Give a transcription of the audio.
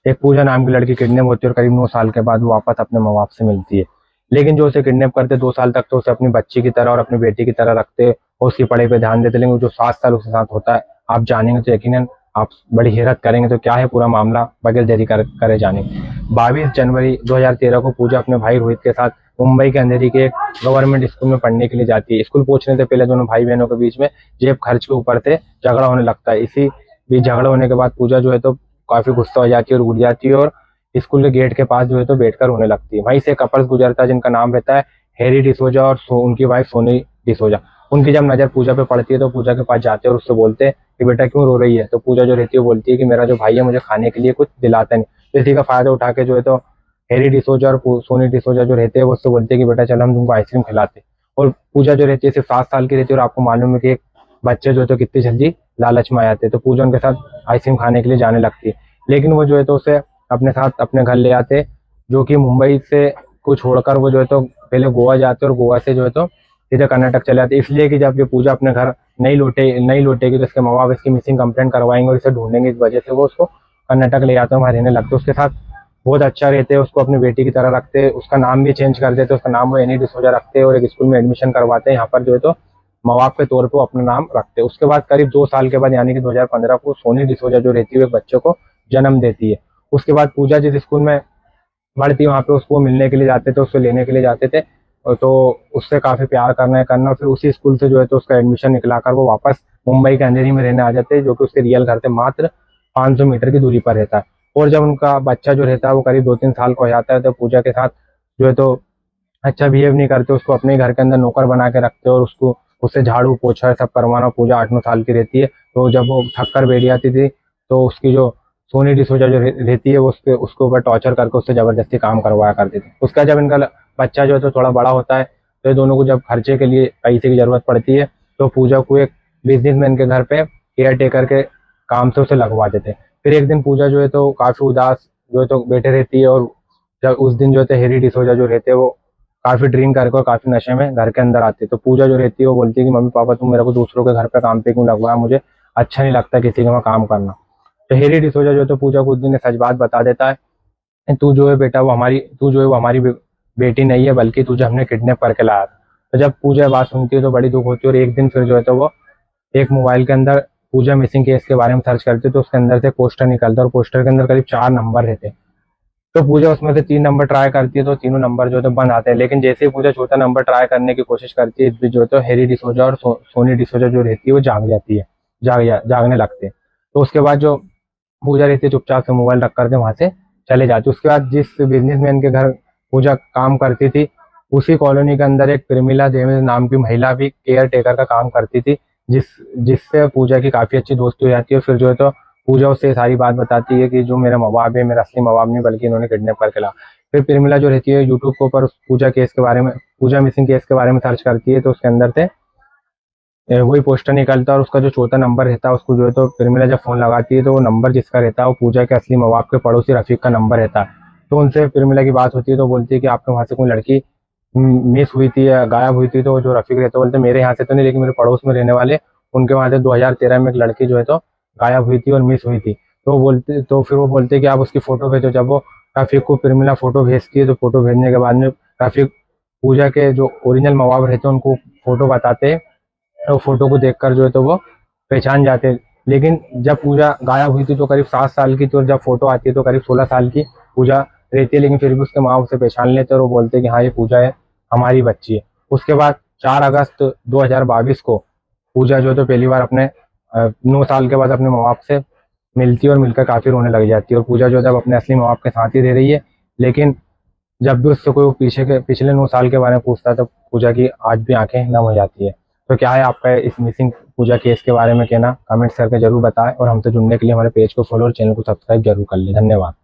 एक पूजा नाम की लड़की किडनैप होती है और करीब 9 साल के बाद वो वापस अपने माँ बाप से मिलती है। लेकिन जो उसे किडनैप करते 2 साल तक तो उसे अपनी बच्ची की तरह और अपनी बेटी की तरह रखते और उसकी पढ़ाई पे ध्यान देते, लेकिन जो 7 साल उसके साथ होता है आप जानेंगे तो यकीनन आप बड़ी हैरत करेंगे। तो क्या है पूरा मामला बगैर देरी करे जाने। 22 जनवरी 2013 को पूजा अपने भाई रोहित के साथ मुंबई के अंधेरी के एक गवर्नमेंट स्कूल में पढ़ने के लिए जाती है। स्कूल पहुंचने से पहले दोनों भाई बहनों के बीच में जेब खर्च के ऊपर से झगड़ा होने लगता है। इसी बीच झगड़ा होने के बाद पूजा जो है तो काफी गुस्सा हो जाती है और उठ जाती है और स्कूल के गेट के पास जो है तो बैठकर रोने लगती है। वहीं से कपल्स गुजरता है जिनका नाम रहता है हैरी डिसोजा और उनकी वाइफ सोनी डिसोजा। उनकी जब नजर पूजा पे पड़ती है तो पूजा के पास जाते हैं और उससे बोलते हैं कि बेटा क्यों रो रही है। तो पूजा जो रहती है वो बोलती है कि मेरा जो भाई है मुझे खाने के लिए कुछ दिलाता नहीं। तो इसी का फायदा उठा के जो है तो हैरी डिसोजा और सोनी डिसोजा जो रहते हैं वो उससे बोलते हैं कि बेटा चल हम तुमको आइसक्रीम खिलाते हैं। और पूजा जो रहती है सिर्फ 7 साल की रहती है और आपको मालूम है कि एक बच्चे जो है तो कितनी जल्दी लालच में आ जाते हैं। तो पूजा उनके साथ आइसक्रीम खाने के लिए जाने लगती है, लेकिन वो जो है तो उसे अपने साथ अपने घर ले आते, जो कि मुंबई से को छोड़कर वो जो है तो पहले गोवा जाते और गोवा से जो है तो सीधे कर्नाटक चले जाते। इसलिए कि जब ये पूजा अपने घर नहीं लौटेगी तो इसके माँ बाप इसकी मिसिंग कंप्लेंट करवाएंगे और इसे ढूंढेंगे। इस वजह से वो उसको कर्नाटक ले जाते हैं, वहाँ रहने लगते। उसके साथ बहुत अच्छा रहते हैं, उसको अपनी बेटी की तरह रखते, उसका नाम भी चेंज कर देते, उसका नाम वो एनी डिसोजा रखते और एक स्कूल में एडमिशन करवाते हैं। यहाँ पर जो है तो माँ बाप के तौर पर अपना नाम रखते। उसके बाद करीब 2 साल के बाद यानी कि 2015 को सोनी डिसोजा जो रहती है एक बच्चे को जन्म देती है। उसके बाद पूजा जिस स्कूल में पढ़ती वहाँ पे उसको मिलने के लिए जाते थे, उसको लेने के लिए जाते थे और तो उससे काफी प्यार करना फिर उसी स्कूल से जो है तो उसका एडमिशन निकलाकर वो वापस मुंबई के अंधेरी में रहने आ जाते हैं, जो कि उसके रियल घर से मात्र 500 मीटर की दूरी पर रहता है। और जब उनका बच्चा जो रहता है वो करीब 2-3 साल का हो जाता है तो पूजा के साथ जो है तो अच्छा बिहेव नहीं करते, उसको अपने घर के अंदर नौकर बना के रखते और उसको उससे झाड़ू पोछा सब करवाना। पूजा 8-9 साल की रहती है तो जब वो थक कर बैठ जाती थी तो उसकी जो सोनी डिसोजा जो रहती है वो उसके ऊपर टॉर्चर करके उससे जबरदस्ती काम करवाया करती थी। उसका जब इनका बच्चा जो है तो थोड़ा बड़ा होता है तो ये दोनों को जब खर्चे के लिए पैसे की जरूरत पड़ती है तो पूजा को एक बिजनेसमैन के घर पे केयर टेकर के काम से उसे लगवा देते। फिर एक दिन पूजा जो है तो काफी उदास जो है तो बैठे रहती है और जब उस दिन जो है हैरी डिसोजा जो रहते हैं वो काफी ड्रिंक करके और काफी नशे में घर के अंदर आते हैं। तो पूजा जो रहती है वो बोलती है कि मम्मी पापा तुम मेरे को दूसरों के घर पे काम पे क्यों लगवाया, मुझे अच्छा नहीं लगता किसी के वहाँ काम करना। तो हैरी डिसोजा जो है तो पूजा को उस दिन सच बात बता देता है, तू जो है बेटा तू जो है वो हमारी बेटी नहीं है बल्कि तुझे हमने किडनैप करके लाया था। तो जब पूजा ये बात सुनती है तो बड़ी दुख होती है और एक दिन फिर जो है तो वो एक मोबाइल के अंदर पूजा मिसिंग केस के बारे में सर्च करती है तो उसके अंदर से पोस्टर निकलता है और पोस्टर के अंदर करीब 4 नंबर रहते हैं। तो पूजा उसमें से 3 नंबर ट्राई करती है तो तीनों नंबर जो है तो बंद आते हैं। लेकिन जैसे ही पूजा चौथा नंबर ट्राई करने की कोशिश करती है इस बीच जो है तो हैरी डिसोजा और सोनी डिसोजा जो रहती है वो जाग जाती है, जागने लगते हैं। तो उसके बाद जो पूजा रहती है चुपचाप से मोबाइल रख करके वहां से चले जाती है। उसके बाद जिस बिजनेसमैन के घर पूजा काम करती थी उसी कॉलोनी के अंदर एक प्रेमिला जेम्स नाम की महिला भी केयर टेकर का काम करती थी, जिस जिससे पूजा की काफी अच्छी दोस्ती हो जाती है। फिर जो है तो पूजा उससे सारी बात बताती है कि जो मेरा माँ बाप है मेरा असली माँ बाप नहीं बल्कि इन्होंने किडनैप करके ला। फिर प्रेमिला जो रहती है यूट्यूब के ऊपर उस पूजा मिसिंग केस के बारे में सर्च करती है तो उसके अंदर से वही पोस्टर निकलता है और उसका जो चौथा नंबर रहता है उसको जो है तो प्रेमिला जब फोन लगाती है तो वो नंबर जिसका रहता है वो पूजा के असली माँ बाप के पड़ोसी रफीक का नंबर रहता है। तो उनसे प्रेमिला की बात होती है तो बोलती है कि आपके वहाँ से कोई लड़की मिस हुई थी या गायब हुई थी। तो जो रफीक रहता है बोलते मेरे यहाँ से तो नहीं लेकिन मेरे पड़ोस में रहने वाले उनके वहाँ से 2013 में एक लड़की जो है तो गायब हुई थी और मिस हुई थी। फिर वो बोलते कि आप उसकी फोटो भेजो। जब वो रफीक को प्रेमिला फोटो भेजती है तो फोटो भेजने के बाद में रफीक पूजा के जो ओरिजिनल माँ बाप रहते हैं उनको फोटो बताते हैं। तो फोटो को देखकर जो है तो वो पहचान जाते हैं। लेकिन जब पूजा गायब हुई थी तो करीब 7 साल की थी और जब फोटो आती है तो करीब 16 साल की पूजा रहती है, लेकिन फिर भी उसके माँ उसे पहचान लेते हैं और वो बोलते हैं कि हाँ ये पूजा है, हमारी बच्ची है। उसके बाद 4 अगस्त 2022 को पूजा जो है तो पहली बार अपने 9 साल के बाद अपने माँ बाप से मिलती है और मिलकर काफी रोने लग जाती है। और पूजा जो है जब अपने असली माँ बाप के साथ ही रह रही है, लेकिन जब भी उससे कोई पिछले 9 साल के बारे में पूछता है तो पूजा की आज भी आंखें नम हो जाती है। तो क्या है आपका इस मिसिंग पूजा केस के बारे में कहना, कमेंट्स करके जरूर बताएं और हमसे जुड़ने के लिए हमारे पेज को फॉलो और चैनल को सब्सक्राइब जरूर कर लें। धन्यवाद।